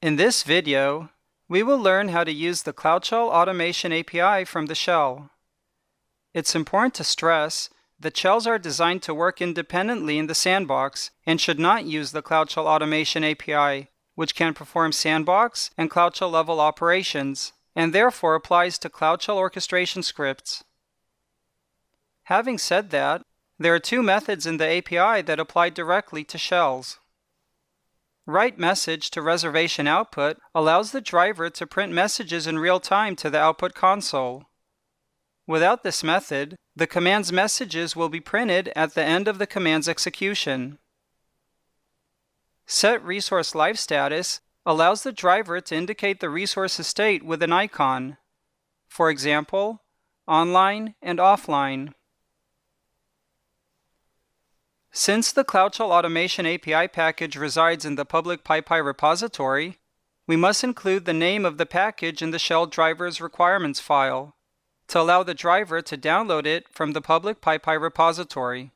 In this video, we will learn how to use the CloudShell Automation API from the shell. It's important to stress that shells are designed to work independently in the sandbox and should not use the CloudShell Automation API, which can perform sandbox and CloudShell level operations, and therefore applies to CloudShell orchestration scripts. Having said that, there are two methods in the API that apply directly to shells. WriteMessageToReservationOutput allows the driver to print messages in real time to the output console. Without this method, the command's messages will be printed at the end of the command's execution. SetResourceLiveStatus allows the driver to indicate the resource's state with an icon, for example, online and offline. Since the CloudShell Automation API package resides in the public PyPI repository, we must include the name of the package in the shell driver's requirements file to allow the driver to download it from the public PyPI repository.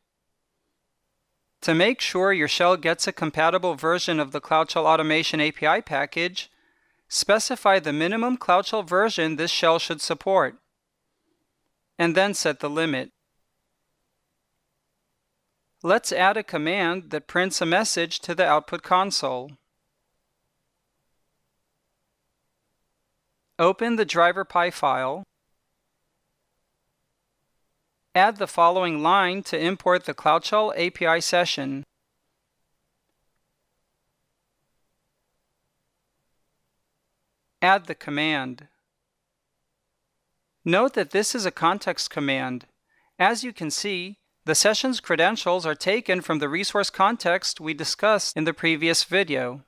To make sure your shell gets a compatible version of the CloudShell Automation API package, specify the minimum CloudShell version this shell should support, and then set the limit. Let's add a command that prints a message to the output console. Open the driver.py file. Add the following line to import the CloudShell API session. Add the command. Note that this is a context command. As you can see, the session's credentials are taken from the resource context we discussed in the previous video.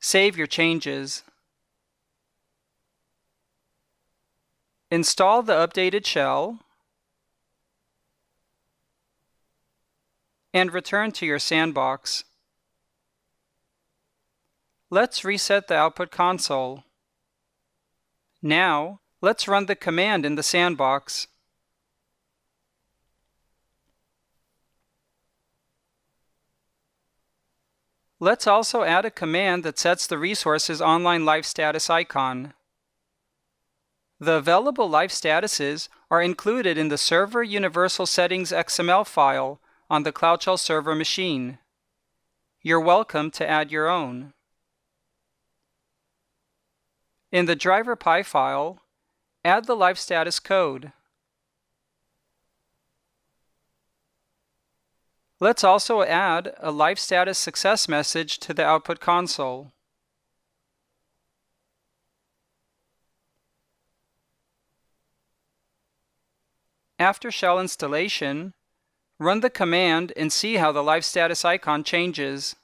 Save your changes. Install the updated shell and return to your sandbox. Let's reset the output console. Now, let's run the command in the sandbox. Let's also add a command that sets the resource's online live status icon. The available live statuses are included in the Server Universal Settings XML file on the CloudShell server machine. You're welcome to add your own. In the driver.py file, add the live status code. Let's also add a live status success message to the output console. After shell installation, run the command and see how the live status icon changes.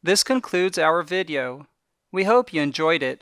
This concludes our video. We hope you enjoyed it.